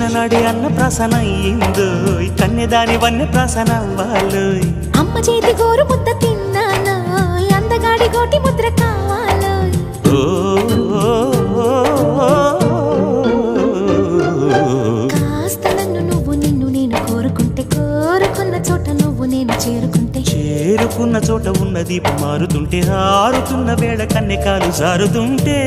చిన్ననాడి అన్న ప్రాసన అయ్యిందో కన్యదాని వన్య ప్రాసన అవ్వాలో అమ్మ చేతి గోరు ముద్ద తిన్నాను అందగాడి గోటి ముద్ర కావాలో కాస్త నన్ను నువ్వు నిన్ను నేను కోరుకుంటే కోరుకున్న చోట నువ్వు నేను చేరుకుంటే చేరుకున్న చోట ఉన్న దీపం మారుతుంటే ఆరుతున్న వేళ కన్నెకాలు జారుతుంటే